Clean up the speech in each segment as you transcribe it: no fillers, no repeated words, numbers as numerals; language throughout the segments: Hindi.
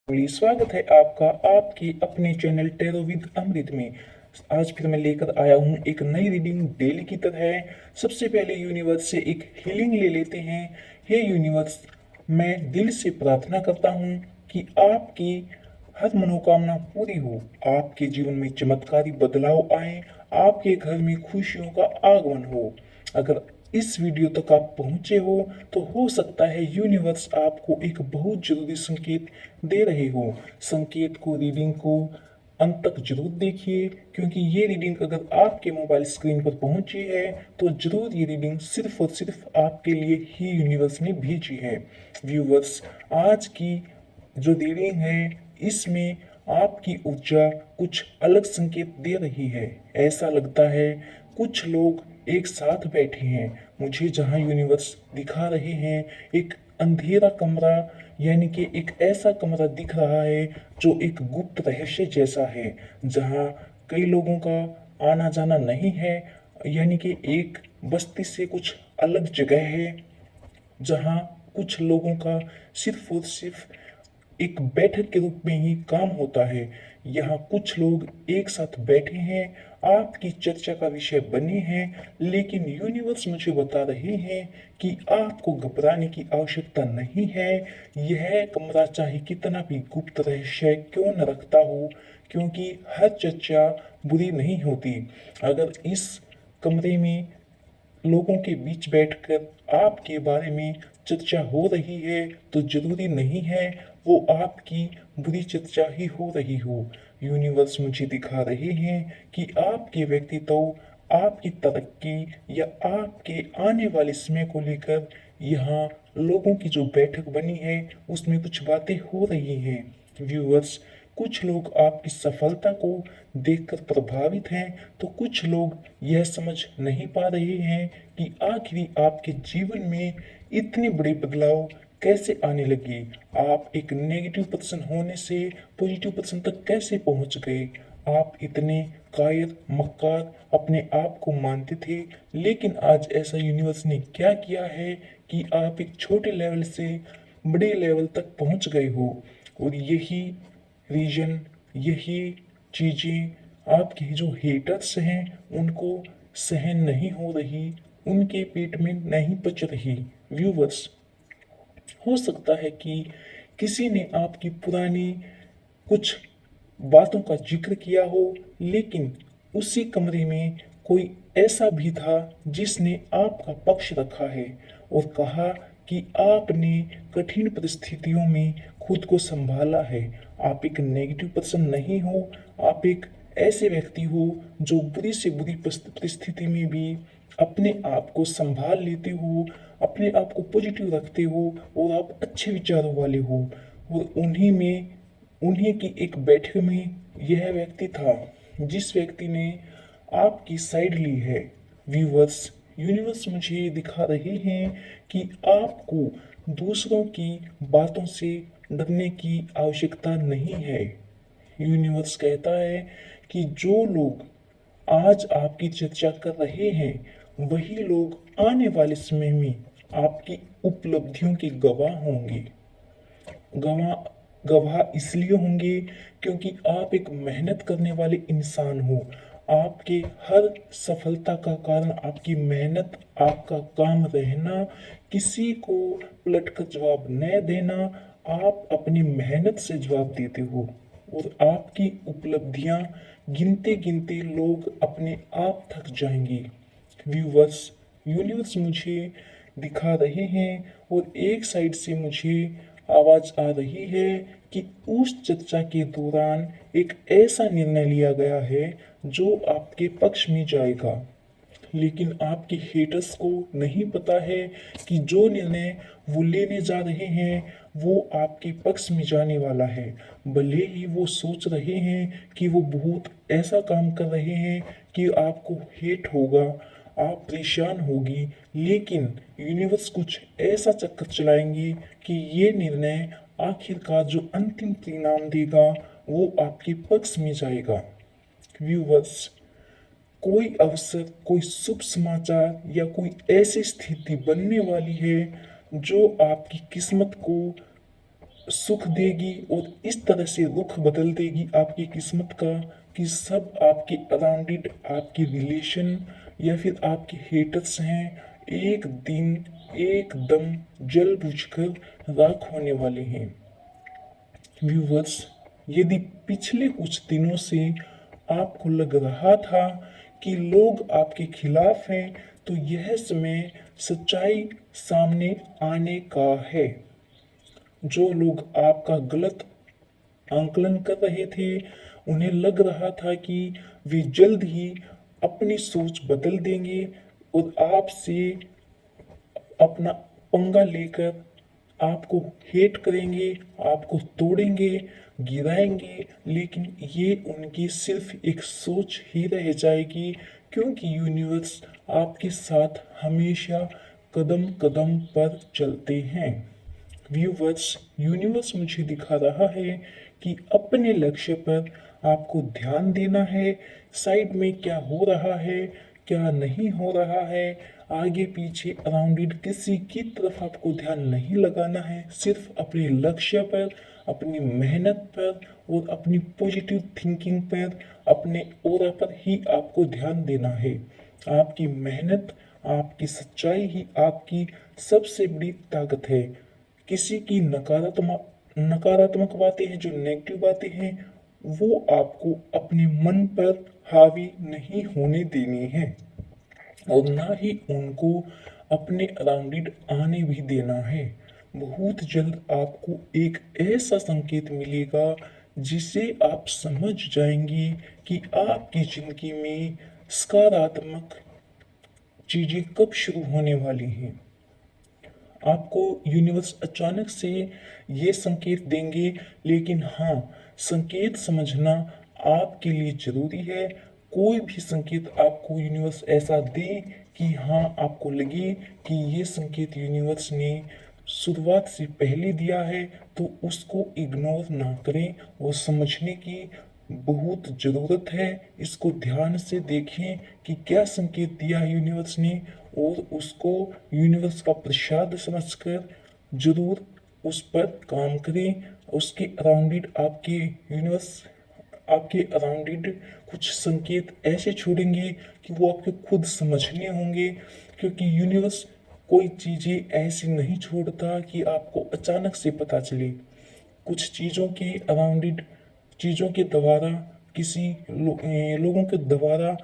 स्वागत है आपका आपके अपने चैनल टेरो विद अमृत में। आज फिर मैं लेकर आया हूँ एक नई रीडिंग डेली की तरह। सबसे पहले यूनिवर्स से एक हीलिंग ले लेते हैं। हे यूनिवर्स, मैं दिल से प्रार्थना करता हूँ कि आपकी हर मनोकामना पूरी हो, आपके जीवन में चमत्कारी बदलाव आए, आपके घर में खुशियों का आगमन हो। अगर इस वीडियो तक आप पहुंचे हो तो हो सकता है यूनिवर्स आपको एक बहुत जरूरी संकेत दे रहे हो। संकेत को, रीडिंग को अंत तक जरूर देखिए, क्योंकि ये रीडिंग अगर आपके मोबाइल स्क्रीन पर पहुंची है तो जरूर ये रीडिंग सिर्फ और सिर्फ आपके लिए ही यूनिवर्स ने भेजी है। व्यूवर्स, आज की जो रीडिंग है इसमें आपकी ऊर्जा कुछ अलग संकेत दे रही है। ऐसा लगता है कुछ लोग एक साथ बैठे हैं। मुझे जहां यूनिवर्स दिखा रहे हैं एक अंधेरा कमरा, यानी कि एक ऐसा कमरा दिख रहा है जो एक गुप्त रहस्य जैसा है, जहां कई लोगों का आना जाना नहीं है, यानी कि एक बस्ती से कुछ अलग जगह है, जहां कुछ लोगों का सिर्फ और सिर्फ एक बैठक के रूप में ही काम होता है। यहाँ कुछ लोग एक साथ बैठे हैं, आपकी चर्चा का विषय बने हैं, लेकिन यूनिवर्स मुझे बता रहे हैं कि आपको घबराने की आवश्यकता नहीं है। यह कमरा चाहे कितना भी गुप्त रहस्य क्यों न रखता हो, क्योंकि हर चर्चा बुरी नहीं होती। अगर इस कमरे में लोगों के बीच बैठकर आपके बारे में चर्चा हो रही है तो जरूरी नहीं है वो आपकी बुरी चर्चा ही हो रही हो। यूनिवर्स मुझे दिखा रहे हैं कि आपके व्यक्तित्व, आपकी तरक्की या आपके आने वाले समय को लेकर यहाँ लोगों की जो बैठक बनी है उसमें कुछ बातें हो रही हैं। व्यूअर्स, कुछ लोग आपकी सफलता को देखकर प्रभावित हैं तो कुछ लोग यह समझ नहीं पा रहे हैं कि आखिर आपके जीवन में इतने बड़े बदलाव कैसे आने लगे। आप एक नेगेटिव पर्सन होने से पॉजिटिव पर्सन तक कैसे पहुंच गए। आप इतने कायर मक्कार अपने आप को मानते थे, लेकिन आज ऐसा यूनिवर्स ने क्या किया है कि आप एक छोटे लेवल से बड़े लेवल तक पहुंच गए हो। और यही रीजन, यही चीज़ें आपके जो हेटर्स हैं उनको सहन नहीं हो रही, उनके पेट में नहीं पच रही। व्यूवर्स, हो सकता है कि किसी ने आपकी पुरानी कुछ बातों का जिक्र किया हो, लेकिन उसी कमरे में कोई ऐसा भी था जिसने आपका पक्ष रखा है और कहा कि आपने कठिन परिस्थितियों में खुद को संभाला है। आप एक नेगेटिव पर्सन नहीं हो, आप एक ऐसे व्यक्ति हो जो बुरी से बुरी परिस्थिति में भी अपने आप को संभाल लेते हो, अपने आप को पॉजिटिव रखते हो और आप अच्छे विचारों वाले हो। और उन्हीं की एक बैठक में यह व्यक्ति था जिस व्यक्ति ने आपकी साइड ली है। व्यूवर्स, यूनिवर्स मुझे दिखा रहे हैं कि आपको दूसरों की बातों से डरने की आवश्यकता नहीं है। यूनिवर्स कहता है कि जो लोग आज आपकी चर्चा कर रहे हैं वही लोग आने वाले समय में आपकी उपलब्धियों के गवाह होंगे। गवाह गवाह इसलिए होंगे क्योंकि आप एक मेहनत करने वाले इंसान हो। आपके हर सफलता का कारण आपकी मेहनत, आपका काम रहना, किसी को पलटकर जवाब न देना, आप अपनी मेहनत से जवाब देते हो। और आपकी उपलब्धियां गिनते गिनते लोग अपने आप थक जाएंगे। व्यूवर्स, यूनिवर्स मुझे दिखा रहे हैं और एक साइड से मुझे आवाज आ रही है कि उस चर्चा के दौरान एक ऐसा निर्णय लिया गया है जो आपके पक्ष में जाएगा। लेकिन आपके हेटर्स को नहीं पता है कि जो निर्णय वो लेने जा रहे हैं वो आपके पक्ष में जाने वाला है। भले ही वो सोच रहे हैं कि वो बहुत ऐसा काम कर रहे हैं कि आपको हेट होगा, आप परेशान होगी, लेकिन यूनिवर्स कुछ ऐसा चक्कर चलाएंगे कि ये निर्णय आखिरकार जो अंतिम परिणाम देगा वो आपके पक्ष में जाएगा। व्यूवर्स, कोई अवसर, कोई शुभ समाचार या कोई ऐसी स्थिति बनने वाली है जो आपकी किस्मत को सुख देगी और इस तरह से रुख बदल देगी आपकी किस्मत का कि सब आपके अराउंडेड, आपके रिलेशन या फिर आपके हेटर्स हैं, एक दिन एकदम जल बुझकर राख होने वाले हैं। व्यूवर्स, यदि पिछले कुछ दिनों से आपको लग रहा था कि लोग आपके खिलाफ हैं, तो यह समय सच्चाई सामने आने का है। जो लोग आपका गलत आंकलन कर रहे थे, उन्हें लग रहा था कि वे जल्द ही अपनी सोच बदल देंगे और आपसे अपना पंगा लेकर आपको हेट करेंगे, आपको तोड़ेंगे, गिराएंगे, लेकिन ये उनकी सिर्फ एक सोच ही रह जाएगी, क्योंकि यूनिवर्स आपके साथ हमेशा कदम कदम पर चलते हैं। व्यूवर्स, यूनिवर्स मुझे दिखा रहा है कि अपने लक्ष्य पर आपको ध्यान देना है। साइड में क्या हो रहा है, क्या नहीं हो रहा है, आगे पीछे अराउंडेड किसी की तरफ आपको ध्यान नहीं लगाना है। सिर्फ अपने लक्ष्य पर, अपनी मेहनत पर और अपनी पॉजिटिव थिंकिंग पर, अपने ऑरा पर ही आपको ध्यान देना है। आपकी मेहनत, आपकी सच्चाई ही आपकी सबसे बड़ी ताकत है। किसी की नकारात्मक नकारात्मक बातें हैं, जो नेगेटिव बातें हैं, वो आपको अपने मन पर हावी नहीं होने देनी है और ना ही उनको अपने अराउंडेड आने भी देना है। बहुत जल्द आपको एक ऐसा संकेत मिलेगा जिसे आप समझ जाएंगी कि आपकी जिंदगी में सकारात्मक चीजें कब शुरू होने वाली हैं। आपको यूनिवर्स अचानक से ये संकेत देंगे, लेकिन हाँ, संकेत समझना आपके लिए जरूरी है। कोई भी संकेत आपको यूनिवर्स ऐसा दे कि हाँ, आपको लगे कि ये संकेत यूनिवर्स ने शुरुआत से पहले दिया है, तो उसको इग्नोर ना करें और समझने की बहुत ज़रूरत है। इसको ध्यान से देखें कि क्या संकेत दिया है यूनिवर्स ने, और उसको यूनिवर्स का प्रसाद समझकर जरूर उस पर काम करें। उसके अराउंडेड आपके अराउंडेड कुछ संकेत ऐसे छोड़ेंगे कि वो आपके खुद समझने होंगे, क्योंकि यूनिवर्स कोई चीज़ें ऐसी नहीं छोड़ता कि आपको अचानक से पता चले। कुछ चीज़ों के अराउंडेड, चीज़ों के द्वारा, लोगों के द्वारा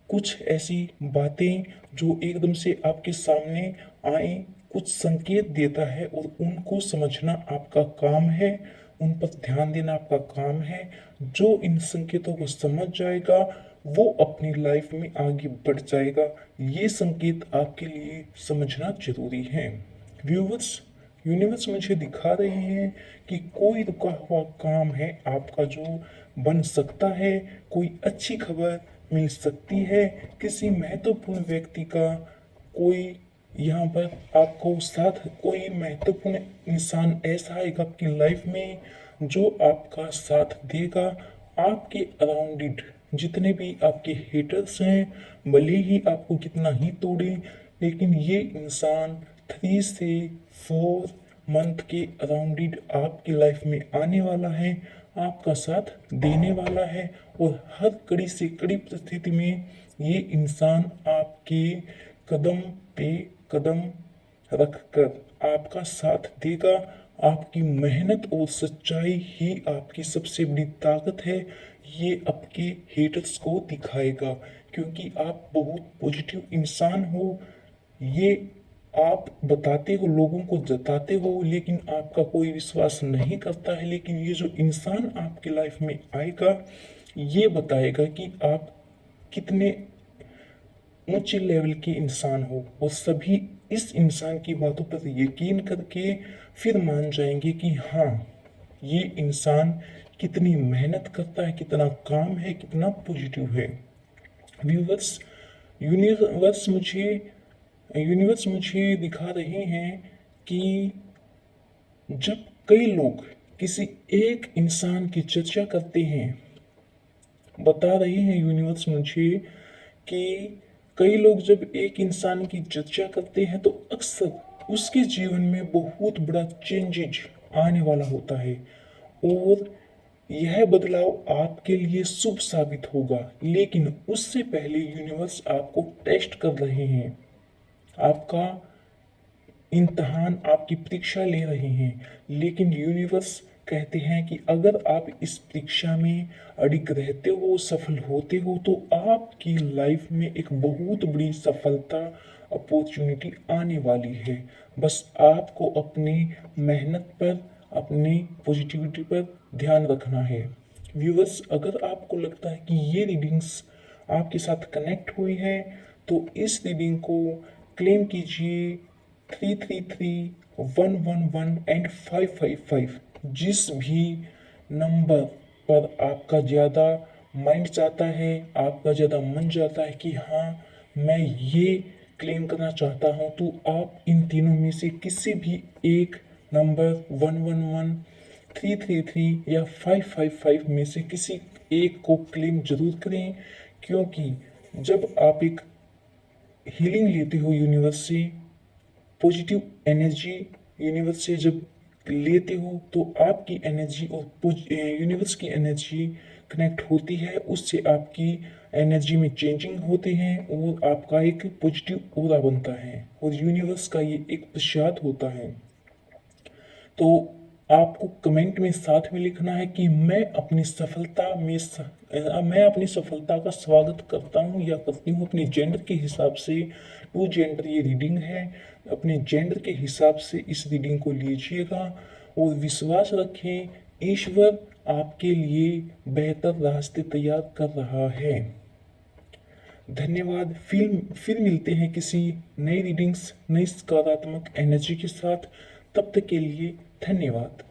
कुछ ऐसी बातें जो एकदम से आपके सामने आए, कुछ संकेत देता है और उनको समझना आपका काम है, उन पर ध्यान देना आपका काम है। जो इन संकेतों को समझ जाएगा वो अपनी लाइफ में आगे बढ़ जाएगा। ये संकेत आपके लिए समझना जरूरी है। व्यूवर्स, यूनिवर्स मुझे दिखा रहे हैं कि कोई रुका हुआ काम है आपका जो बन सकता है। कोई अच्छी खबर मिल सकती है, किसी महत्वपूर्ण व्यक्ति का कोई यहाँ पर आपको साथ, कोई महत्वपूर्ण इंसान ऐसा आएगा आपकी लाइफ में जो आपका साथ देगा। आपके अराउंडेड जितने भी आपके हेटर्स हैं, भले ही आपको कितना ही तोड़े, लेकिन ये इंसान 3 से 4 मंथ के अराउंडेड आपकी लाइफ में आने वाला है, आपका साथ देने वाला है और हर कड़ी से कड़ी परिस्थिति में ये इंसान आपके कदम पे कदम रखकर आपका साथ देगा। आपकी मेहनत और सच्चाई ही आपकी सबसे बड़ी ताकत है। ये आपके हेटर्स को दिखाएगा, क्योंकि आप बहुत पॉजिटिव इंसान हो। ये आप बताते हो, लोगों को जताते हो, लेकिन आपका कोई विश्वास नहीं करता है। लेकिन ये जो इंसान आपकी लाइफ में आएगा, ये बताएगा कि आप कितने ऊंचे लेवल के इंसान हो, और सभी इस इंसान की बातों पर यकीन करके फिर मान जाएंगे कि हाँ, ये इंसान कितनी मेहनत करता है, कितना काम है, कितना पॉजिटिव है। व्यूवर्स, यूनिवर्स मुझे यूनिवर्स मुझे दिखा रहे हैं कि जब कई लोग किसी एक इंसान की चर्चा करते हैं, बता रहे हैं यूनिवर्स मुझे कि कई लोग जब एक इंसान की चर्चा करते हैं तो अक्सर उसके जीवन में बहुत बड़ा चेंजेज आने वाला होता है और यह बदलाव आपके लिए शुभ साबित होगा। लेकिन उससे पहले यूनिवर्स आपको टेस्ट कर रहे हैं, आपका इम्तहान, आपकी परीक्षा ले रहे हैं। लेकिन यूनिवर्स कहते हैं कि अगर आप इस परीक्षा में अडिग रहते हो, सफल होते हो, तो आपकी लाइफ में एक बहुत बड़ी सफलता, अपॉर्चुनिटी आने वाली है। बस आपको अपनी मेहनत पर, अपनी पॉजिटिविटी पर ध्यान रखना है। व्यूवर्स, अगर आपको लगता है कि ये रीडिंग्स आपके साथ कनेक्ट हुई है तो इस रीडिंग को क्लेम कीजिए 333 111 एंड 555। जिस भी नंबर पर आपका ज़्यादा माइंड चाहता है, आपका ज़्यादा मन चाहता है कि हाँ मैं ये क्लेम करना चाहता हूँ, तो आप इन तीनों में से किसी भी एक नंबर 111, 333 या 555 में से किसी एक को क्लेम जरूर करें। क्योंकि जब आप एक हीलिंग लेते हो यूनिवर्स से, पॉजिटिव एनर्जी यूनिवर्स से जब लेते हो, तो आपकी एनर्जी और यूनिवर्स की एनर्जी कनेक्ट होती है। उससे आपकी एनर्जी में चेंजिंग होते हैं और आपका एक पॉजिटिव ऑरा बनता है और यूनिवर्स का ये एक प्रसाद होता है। तो आपको कमेंट में साथ में लिखना है कि मैं अपनी सफलता का स्वागत करता हूँ या करती हूँ अपने जेंडर के हिसाब से। टू जेंडर ये रीडिंग है, अपने जेंडर के हिसाब से इस रीडिंग को लीजिएगा और विश्वास रखें, ईश्वर आपके लिए बेहतर रास्ते तैयार कर रहा है। धन्यवाद। फिर मिलते हैं किसी नई रीडिंग्स, नई सकारात्मक एनर्जी के साथ। तब तक के लिए धन्यवाद।